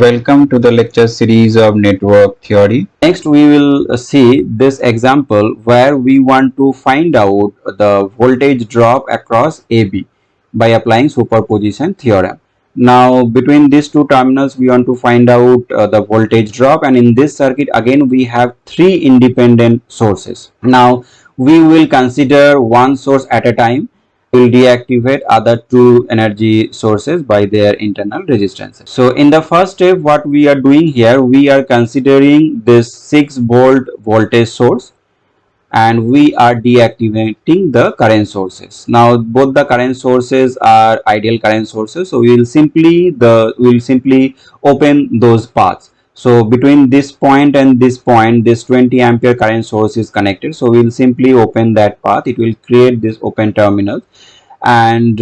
welcome to the lecture series of network theory. Next, we will see this example where we want to find out the voltage drop across AB by applying superposition theorem. Now, between these two terminals, we want to find out the voltage drop, and in this circuit, again, we have three independent sources. Now, we will consider one source at a time. Will deactivate other two energy sources by their internal resistances. So in the first step, what we are doing here, we are considering this 6-volt voltage source and we are deactivating the current sources. Now both the current sources are ideal current sources, so we will simply open those paths. So between this point and this point, this 20 ampere current source is connected, so we will simply open that path. It will create this open terminal, and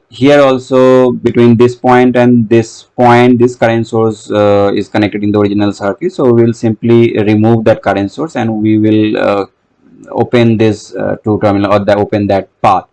here also between this point and this point, this current source is connected in the original circuit, so we will simply remove that current source and we will open this two terminal, or open that path.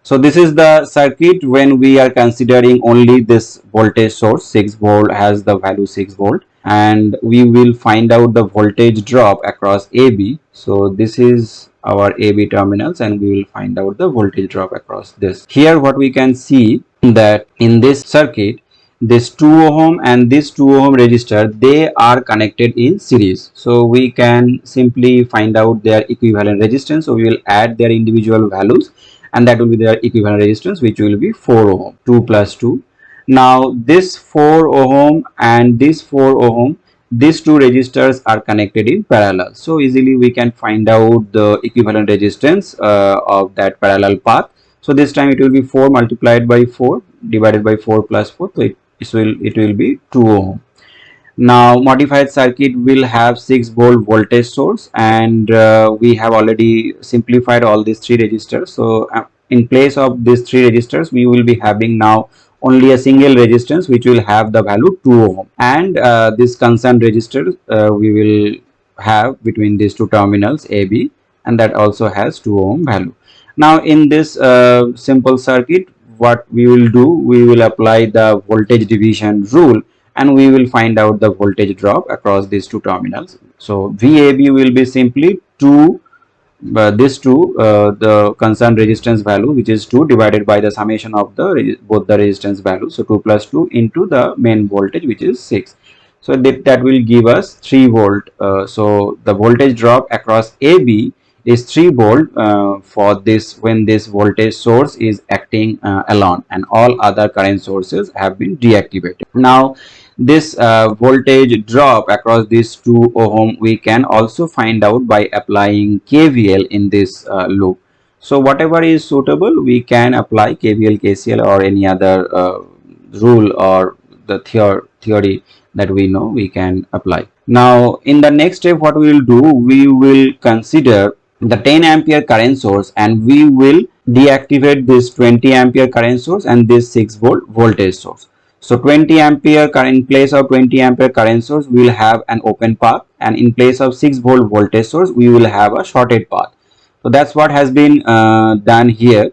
So this is the circuit when we are considering only this voltage source. 6 volt has the value 6 volt, and we will find out the voltage drop across AB. So this is our AB terminals, and we will find out the voltage drop across this. Here what we can see that in this circuit, this 2 ohm and this 2 ohm resistor, they are connected in series, so we can simply find out their equivalent resistance. So we will add their individual values, and that will be their equivalent resistance, which will be 4 ohm, 2 plus 2. Now this 4 ohm and this 4 ohm, these two resistors are connected in parallel, so easily we can find out the equivalent resistance of that parallel path. So this time it will be 4 multiplied by 4 divided by 4 plus 4, so it will be 2 ohm. Now modified circuit will have 6 volt voltage source, and we have already simplified all these three resistors. So in place of these three resistors, we will be having now only a single resistance which will have the value 2 ohm, and this concerned resistor we will have between these two terminals AB, and that also has 2 ohm value. Now in this simple circuit, what we will do, we will apply the voltage division rule, and we will find out the voltage drop across these two terminals. So VAB will be simply 2 the concerned resistance value, which is 2, divided by the summation of both the resistance values, so 2 plus 2 into the main voltage, which is 6. So that will give us 3 volt. So the voltage drop across AB is 3 volt for this, when this voltage source is acting alone and all other current sources have been deactivated. Now this voltage drop across this 2 ohm we can also find out by applying KVL in this loop. So whatever is suitable, we can apply KVL, KCL, or any other rule or the theory that we know, we can apply. Now in the next step, what we will do, we will consider the 10 ampere current source, and we will deactivate this 20 ampere current source and this 6 volt voltage source. So 20 ampere current, in place of 20 ampere current source, we will have an open path, and in place of 6 volt voltage source, we will have a shorted path. So that's what has been done here.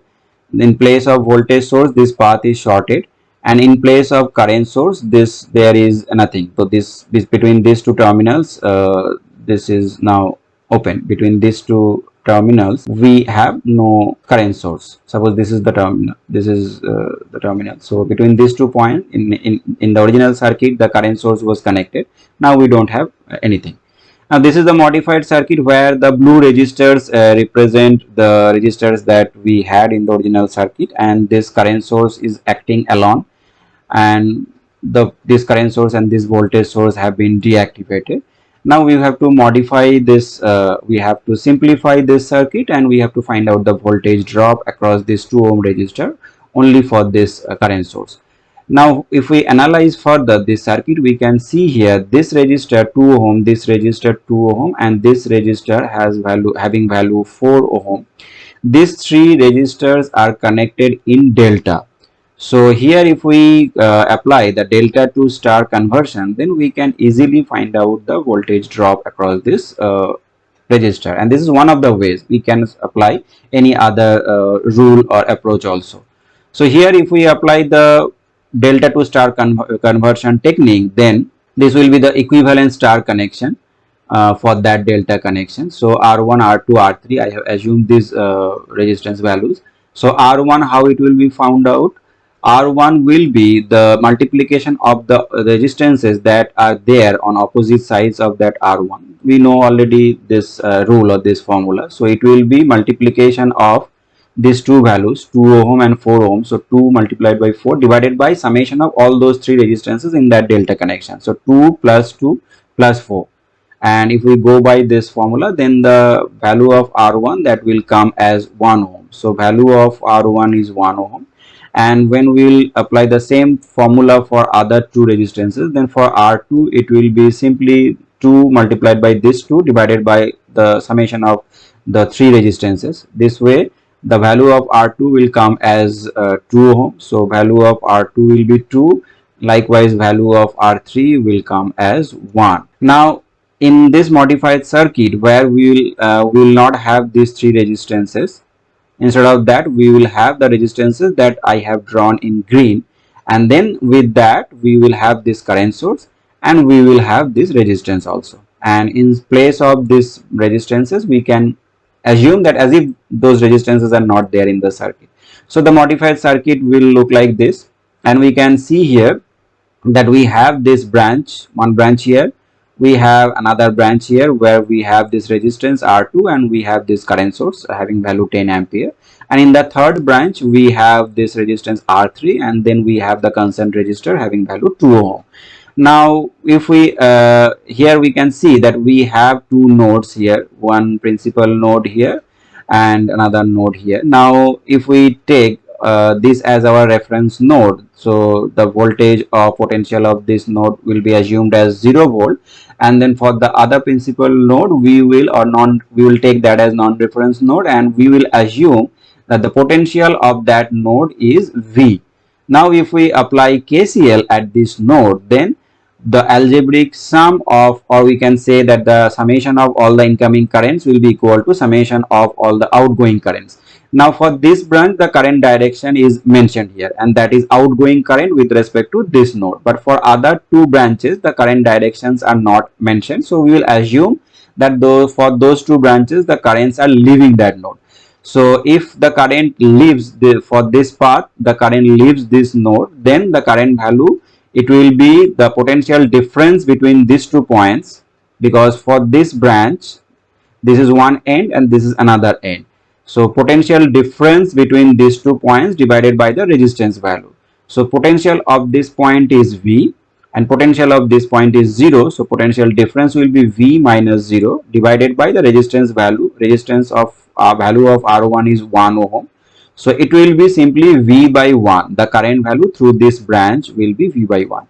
In place of voltage source, this path is shorted, and in place of current source, there is nothing. So this between these two terminals, this is now open. Between these two terminals, we have no current source. Suppose this is the terminal, this is the terminal. So between these 2 points, in the original circuit, the current source was connected. Now we don't have anything. Now this is the modified circuit where the blue resistors represent the resistors that we had in the original circuit, and this current source is acting alone, and this current source and this voltage source have been deactivated. Now we have to modify this, we have to simplify this circuit, and we have to find out the voltage drop across this 2 ohm resistor only for this current source. Now if we analyze further this circuit, we can see here this resistor 2 ohm, this resistor 2 ohm, and this resistor has having value 4 ohm. These three resistors are connected in delta. So here if we apply the delta to star conversion, then we can easily find out the voltage drop across this resistor, and this is one of the ways. We can apply any other rule or approach also. So here if we apply the delta to star conversion technique, then This will be the equivalent star connection for that delta connection. So R1, R2, R3, I have assumed these resistance values. So R1, how it will be found out? R1 will be the multiplication of the resistances that are there on opposite sides of that R1. We know already this rule or this formula. So it will be multiplication of these two values, 2 ohm and 4 ohm. So 2 multiplied by 4 divided by summation of all those three resistances in that delta connection. So 2 plus 2 plus 4. And if we go by this formula, then the value of R1 that will come as 1 ohm. So value of R1 is 1 ohm. And when we will apply the same formula for other two resistances, then for R2 it will be simply 2 multiplied by this 2 divided by the summation of the three resistances. This way the value of R2 will come as 2 ohm. So value of R2 will be 2. Likewise value of R3 will come as 1. Now in this modified circuit where we will not have these three resistances, instead of that we will have the resistances that I have drawn in green, and then with that we will have this current source and we will have this resistance also, and in place of these resistances we can assume that as if those resistances are not there in the circuit. So the modified circuit will look like this, and we can see here that we have this branch, one branch here, we have another branch here where we have this resistance R2 and we have this current source having value 10 ampere, and in the third branch we have this resistance R3 and then we have the constant resistor having value 2 ohm. Now if we here we can see that we have two nodes here, one principal node here and another node here. Now if we take this as our reference node, so the voltage or potential of this node will be assumed as 0 volt, and then for the other principal node we will take that as non-reference node and we will assume that the potential of that node is V. Now if we apply KCL at this node, then the algebraic sum of, or we can say that the summation of all the incoming currents will be equal to summation of all the outgoing currents. Now for this branch the current direction is mentioned here, and that is outgoing current with respect to this node, but for other two branches the current directions are not mentioned. So we will assume that for those two branches the currents are leaving that node. So if the current leaves for this path, the current leaves this node, then the current value, it will be the potential difference between these 2 points, because for this branch this is one end and this is another end. So potential difference between these 2 points divided by the resistance value. So potential of this point is V and potential of this point is 0. So potential difference will be V minus 0 divided by the resistance value. Resistance of value of R1 is 1 ohm. So it will be simply V by 1. The current value through this branch will be V by 1.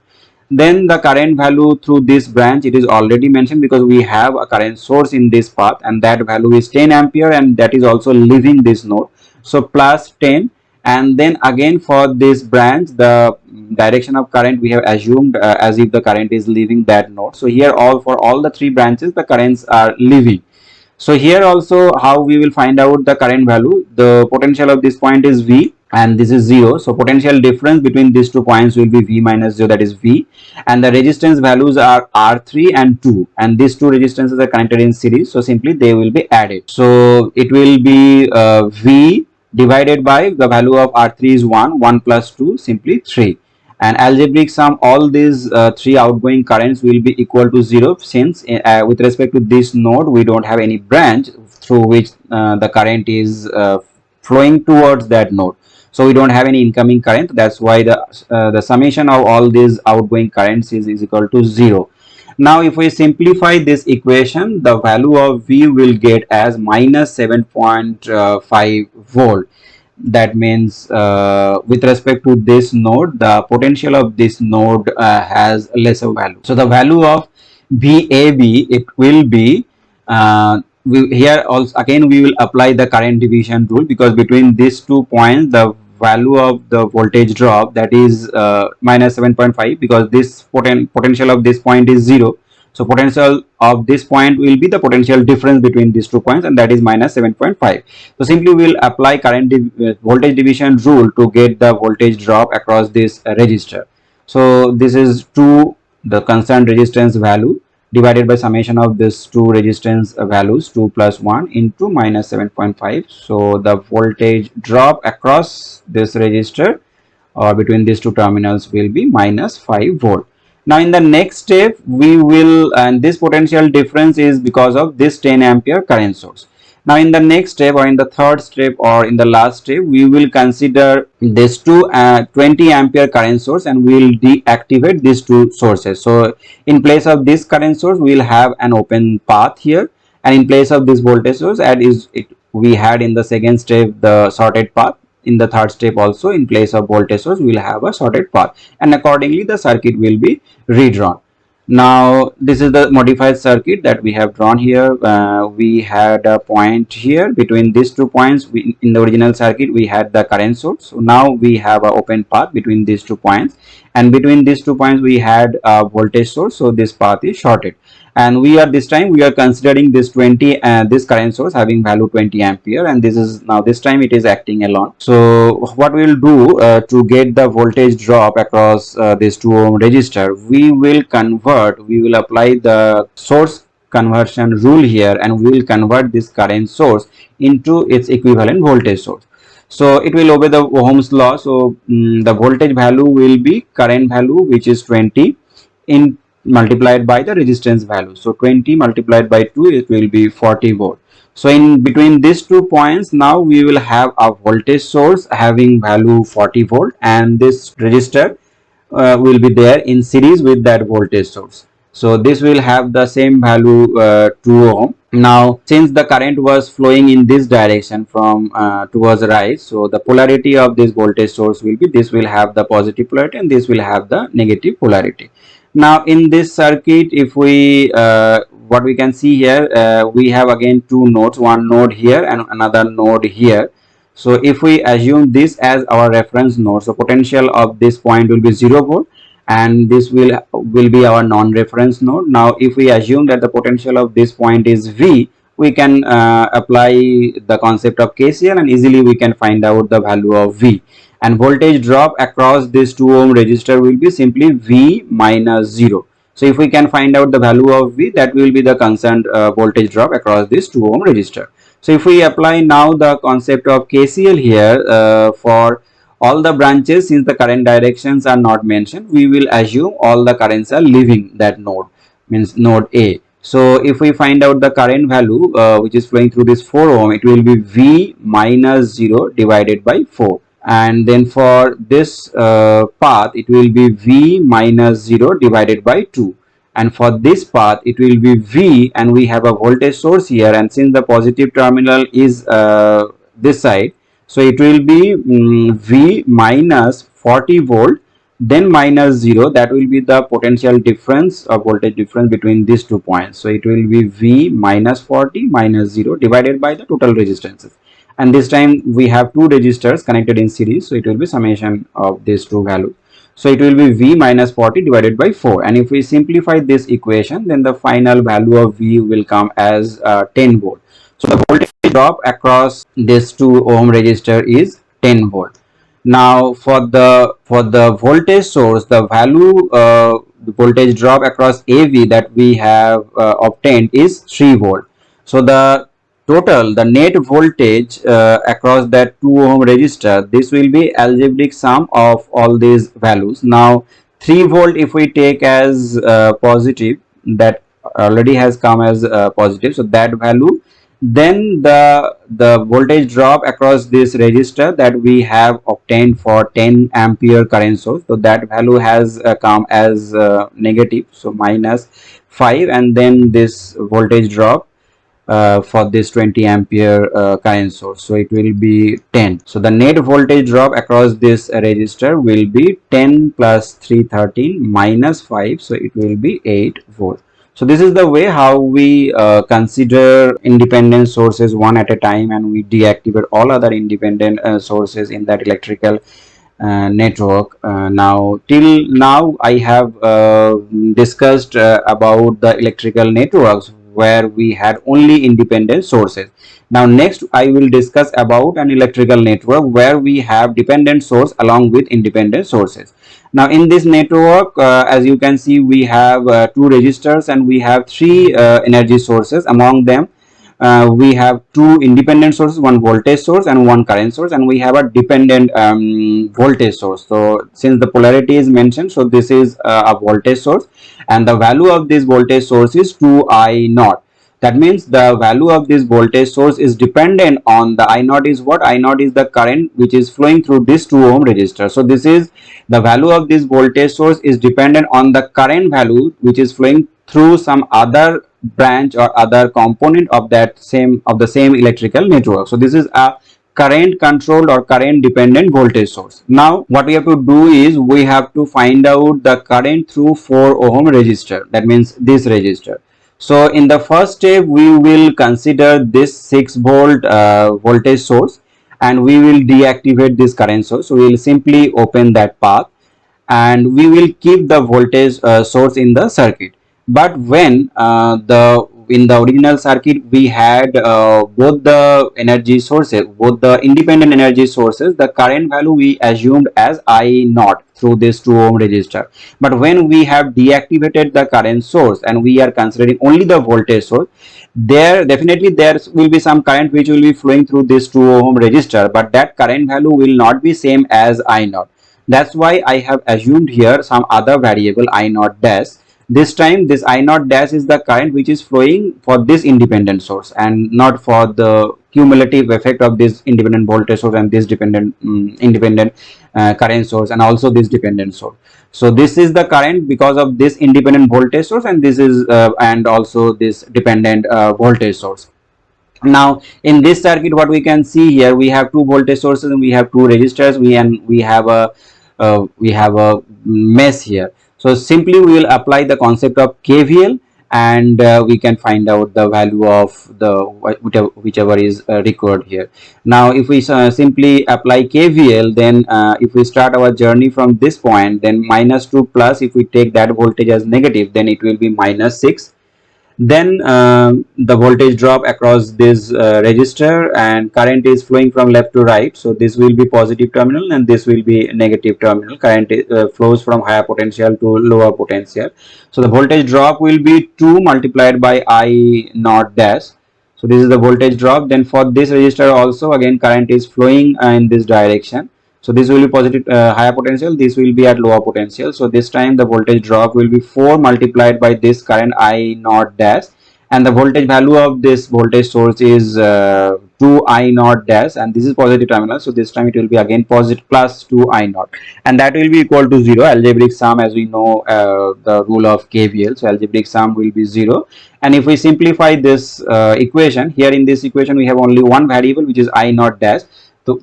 Then the current value through this branch, it is already mentioned because we have a current source in this path and that value is 10 ampere and that is also leaving this node. So plus 10, and then again for this branch the direction of current we have assumed as if the current is leaving that node. So here for all the three branches the currents are leaving. So here also how we will find out the current value, the potential of this point is V and this is 0. So potential difference between these 2 points will be V minus 0, that is V, and the resistance values are R3 and 2, and these two resistances are connected in series, so simply they will be added. So it will be V divided by the value of R3 is 1 plus 2 simply 3, and algebraic sum all these three outgoing currents will be equal to 0, since with respect to this node we don't have any branch through which the current is flowing towards that node. So we don't have any incoming current, that's why the summation of all these outgoing currents is equal to 0. Now if we simplify this equation, the value of V will get as minus 7.5 volt. That means with respect to this node the potential of this node has lesser value. So the value of VAB, it will be here also again we will apply the current division rule, because between these 2 points the value of the voltage drop, that is minus 7.5, because this potential of this point is 0. So potential of this point will be the potential difference between these 2 points, and that is minus 7.5. So simply we will apply current voltage division rule to get the voltage drop across this resistor. So this is 2 the concerned resistance value divided by summation of this two resistance values 2 plus 1 into minus 7.5. So the voltage drop across this resistor or between these two terminals will be minus 5 volt. Now in the next step we will, and this potential difference is because of this 10 ampere current source. Now in the next step or in the third step or in the last step we will consider this two 20 ampere current source and we will deactivate these two sources. So in place of this current source we will have an open path here, and in place of this voltage source we had in the second step the sorted path. In the third step also, in place of voltage source we will have a sorted path, and accordingly the circuit will be redrawn. Now this is the modified circuit that we have drawn here. We had a point here between these two points. In the original circuit we had the current source, so now we have an open path between these two points, and between these two points we had a voltage source, so this path is shorted. And this time we are considering this 20 this current source having value 20 ampere, and this time it is acting alone. So what we will do to get the voltage drop across this 2 ohm resistor, we will apply the source conversion rule here, and we will convert this current source into its equivalent voltage source. So it will obey the Ohm's law. So the voltage value will be current value, which is 20 in multiplied by the resistance value. So 20 multiplied by 2, it will be 40 volt. So in between these 2 points now we will have a voltage source having value 40 volt, and this resistor will be there in series with that voltage source. So this will have the same value 2 ohm. Now since the current was flowing in this direction from towards right, so the polarity of this voltage source will be, this will have the positive polarity and this will have the negative polarity. Now in this circuit, if we what we can see here, we have again two nodes, one node here and another node here. So if we assume this as our reference node, so potential of this point will be 0 volt, and this will be our non-reference node. Now if we assume that the potential of this point is V, we can apply the concept of KCL, and easily we can find out the value of V. And voltage drop across this 2 ohm resistor will be simply V minus 0. So if we can find out the value of V, that will be the concerned voltage drop across this 2 ohm resistor. So if we apply now the concept of KCL here for all the branches, since the current directions are not mentioned, we will assume all the currents are leaving that node, means node A. So if we find out the current value which is flowing through this 4 ohm, it will be V minus 0 divided by 4. And then for this path it will be V minus 0 divided by 2, and for this path it will be V, and we have a voltage source here, and since the positive terminal is this side, so it will be V minus 40 volt, then minus 0, that will be the potential difference or voltage difference between these 2 points. So it will be V minus 40 minus 0 divided by the total resistances, and this time we have two resistors connected in series, so it will be summation of these two values. So it will be V minus 40 divided by 4, and if we simplify this equation, then the final value of V will come as 10 volt. So the voltage drop across this 2 ohm resistor is 10 volt. Now for the voltage source, the value the voltage drop across AV that we have obtained is 3 volt. So the net voltage across that 2 ohm resistor, this will be algebraic sum of all these values. Now 3 volt if we take as positive, that already has come as positive, so that value, then the voltage drop across this resistor that we have obtained for 10 ampere current source, so that value has come as negative, so minus 5, and then this voltage drop for this 20 ampere current source, so it will be 10. So the net voltage drop across this resistor will be 10 plus 313 minus 5, so it will be 8 volt. So this is the way how we consider independent sources one at a time, and we deactivate all other independent sources in that electrical network. Now till now I have discussed about the electrical networks where we had only independent sources. Now next I will discuss about an electrical network where we have dependent source along with independent sources. Now in this network, as you can see, we have two resistors and we have three energy sources. Among them we have two independent sources, one voltage source and one current source, and we have a dependent voltage source. So since the polarity is mentioned, so this is a voltage source, and the value of this voltage source is 2I naught. That means the value of this voltage source is dependent on the I naught is what? I naught is the current which is flowing through this 2 ohm resistor. So this is the value of this voltage source is dependent on the current value which is flowing through some other branch or other component of the same electrical network. So this is a current controlled or current dependent voltage source. Now what we have to do is we have to find out the current through 4 ohm resistor, that means this resistor. So in the first step we will consider this 6 volt voltage source, and we will deactivate this current source. So we will simply open that path and we will keep the voltage source in the circuit. But when the in the original circuit we had both the energy sources, both the independent energy sources, the current value we assumed as I naught through this 2 ohm resistor. But when we have deactivated the current source and we are considering only the voltage source, there definitely there will be some current which will be flowing through this 2 ohm resistor, but that current value will not be same as I naught. That's why I have assumed here some other variable I naught dash. This time this I naught dash is the current which is flowing for this independent source and not for the cumulative effect of this independent voltage source and this independent current source and also this dependent source. So this is the current because of this independent voltage source, and this is and also this dependent voltage source. Now in this circuit what we can see here, we have two voltage sources and we have two resistors, we have a mesh here. So simply we will apply the concept of KVL, and we can find out the value of the whichever is required here. Now if we simply apply KVL, then if we start our journey from this point, then minus 2 plus, if we take that voltage as negative, then it will be minus 6. Then the voltage drop across this resistor, and current is flowing from left to right. So this will be positive terminal and this will be negative terminal. Current flows from higher potential to lower potential. So the voltage drop will be 2 multiplied by I naught dash. So this is the voltage drop. Then for this resistor also again current is flowing in this direction. So this will be positive higher potential, this will be at lower potential. So this time the voltage drop will be 4 multiplied by this current I naught dash, and the voltage value of this voltage source is 2 I naught dash, and this is positive terminal. So this time it will be again positive plus 2 I naught, and that will be equal to 0. Algebraic sum, as we know the rule of KVL, so algebraic sum will be 0. And if we simplify this equation, here in this equation we have only one variable which is I naught dash. So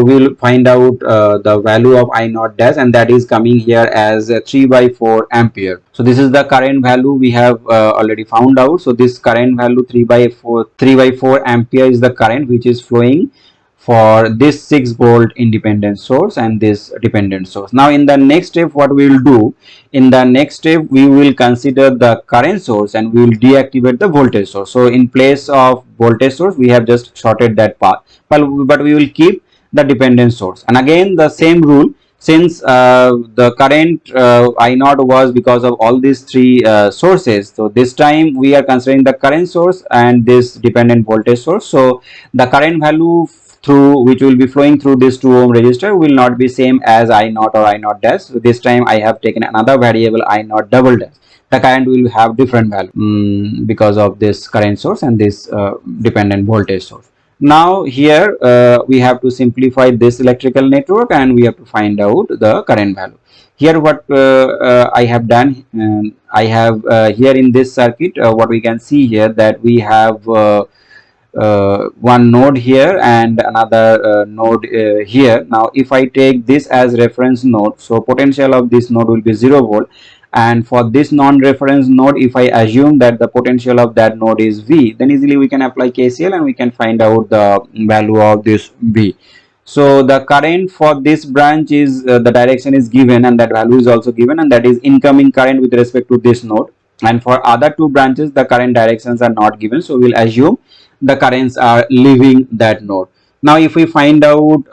we will find out the value of I naught dash, and that is coming here as 3 by 4 ampere. So this is the current value we have already found out. So this current value 3 by 4 ampere is the current which is flowing for this 6 volt independent source and this dependent source. Now in the next step what we will do, in the next step we will consider the current source and we will deactivate the voltage source. So in place of voltage source we have just shorted that path, but we will keep the dependent source. And again the same rule, since the current I naught was because of all these three sources, so this time we are considering the current source and this dependent voltage source. So the current value through which will be flowing through this 2 ohm resistor will not be same as I naught or I naught dash. So this time I have taken another variable I naught double dash. The current will have different value because of this current source and this dependent voltage source. Now here we have to simplify this electrical network and we have to find out the current value. Here what I have done, I have here in this circuit what we can see here, that we have one node here and another node here. Now if I take this as reference node, so potential of this node will be 0 volt, and for this non-reference node if I assume that the potential of that node is V, then easily we can apply KCL and we can find out the value of this V. So the current for this branch is the direction is given and that value is also given, and that is incoming current with respect to this node. and for other two branches the current directions are not given, so we'll assume the currents are leaving that node. Now if we find out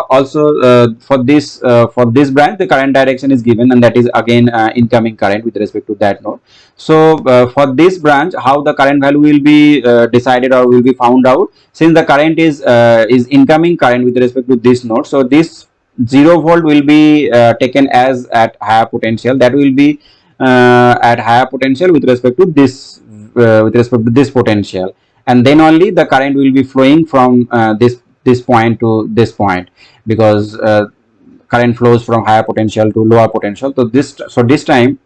also for this branch the current direction is given, and that is again incoming current with respect to that node. So for this branch, how the current value will be decided or will be found out, since the current is incoming current with respect to this node, so this 0 volt will be taken as at higher potential, that will be at higher potential with respect to this potential, and then only the current will be flowing from this point to this point, because current flows from higher potential to lower potential. So this time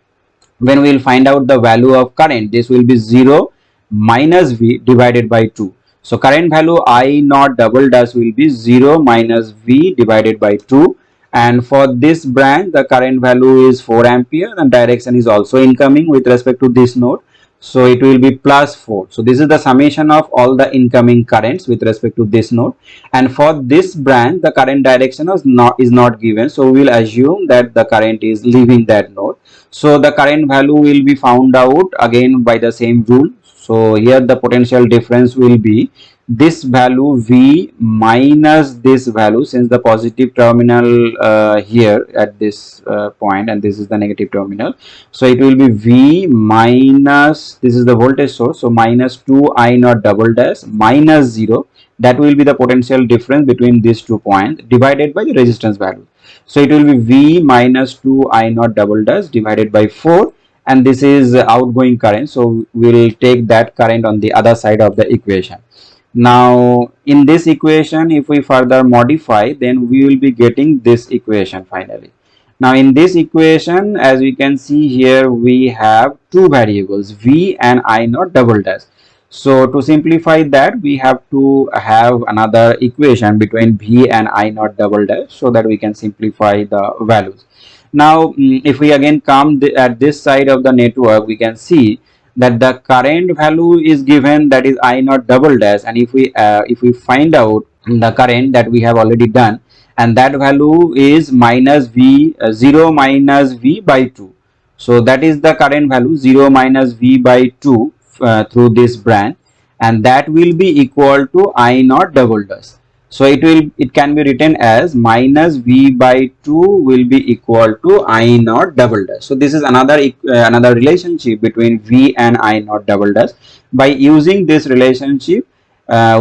when we will find out the value of current, this will be 0 minus V divided by 2. So current value I naught double dash will be 0 minus V divided by 2, and for this branch the current value is 4 ampere and direction is also incoming with respect to this node, so it will be plus 4. So this is the summation of all the incoming currents with respect to this node, and for this branch the current direction is not given, so we will assume that the current is leaving that node. So the current value will be found out again by the same rule. So here the potential difference will be this value V minus this value, since the positive terminal here at this point and this is the negative terminal, so it will be V minus, this is the voltage source, so minus 2 I naught double dash minus 0, that will be the potential difference between these 2 points divided by the resistance value. So it will be V minus 2 I naught double dash divided by 4, and this is outgoing current, so we will take that current on the other side of the equation. Now in this equation if we further modify, then we will be getting this equation finally. Now in this equation, as we can see here, we have two variables V and I naught double dash. So to simplify that, we have to have another equation between V and I naught double dash, so that we can simplify the values. Now if we again come at this side of the network, we can see that the current value is given, that is I naught double dash, and if we find out the current that we have already done, and that value is minus V 0 minus V by 2. So that is the current value 0 minus V by 2 through this branch, and that will be equal to I naught double dash. So it can be written as minus V by 2 will be equal to I naught double dash. So this is another relationship between V and I naught double dash. By using this relationship,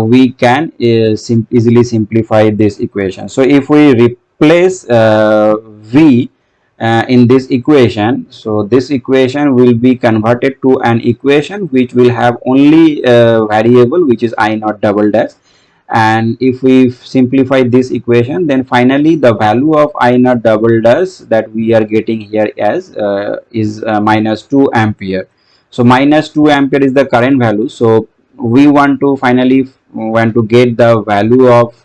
we can easily simplify this equation. So if we replace V in this equation, so this equation will be converted to an equation which will have only variable which is I naught double dash, and if we simplify this equation, then finally the value of I naught double dash that we are getting here as is minus 2 ampere. So minus 2 ampere is the current value, so we want to get the value of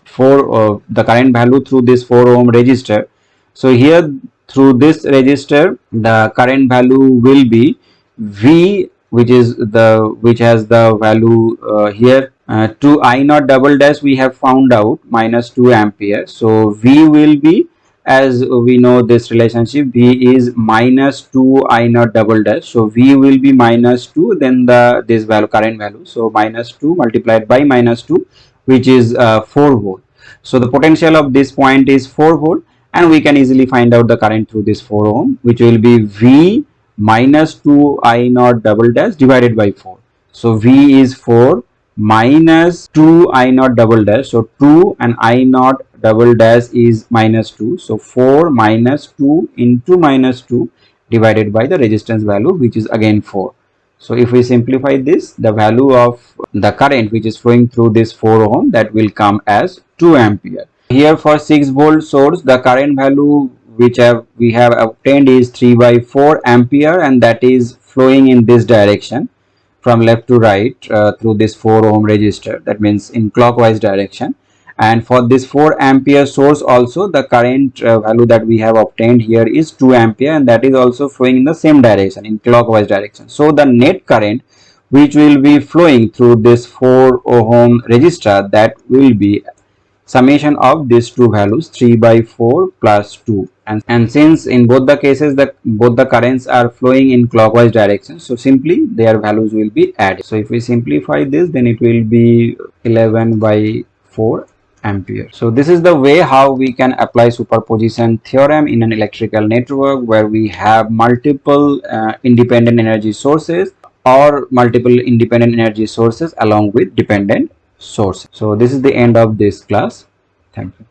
the current value through this 4 ohm resistor. So here through this resistor the current value will be V, which has the value here to I naught double dash we have found out minus 2 ampere. So V will be, as we know this relationship, V is minus 2 I naught double dash. So V will be minus 2, then this value, current value, so minus 2 multiplied by minus 2, which is 4 volt. So the potential of this point is 4 volt, and we can easily find out the current through this 4 ohm, which will be V minus 2 I naught double dash divided by 4. So V is 4 minus 2 I naught double dash, so 2 and I naught double dash is minus 2, so 4 minus 2 into minus 2 divided by the resistance value, which is again 4. So if we simplify this, the value of the current which is flowing through this 4 ohm, that will come as 2 ampere. Here for 6 volt source, the current value which we have obtained is 3 by 4 ampere, and that is flowing in this direction from left to right through this 4 ohm resistor, that means in clockwise direction. And for this 4 ampere source also, the current value that we have obtained here is 2 ampere, and that is also flowing in the same direction, in clockwise direction. So the net current which will be flowing through this 4 ohm resistor, that will be summation of these two values, 3 by 4 plus 2 and since in both the cases both the currents are flowing in clockwise direction, so simply their values will be added. So if we simplify this, then it will be 11 by 4 ampere. So this is the way how we can apply superposition theorem in an electrical network where we have multiple independent energy sources or multiple independent energy sources along with dependent sources. So this is the end of this class. Thank you.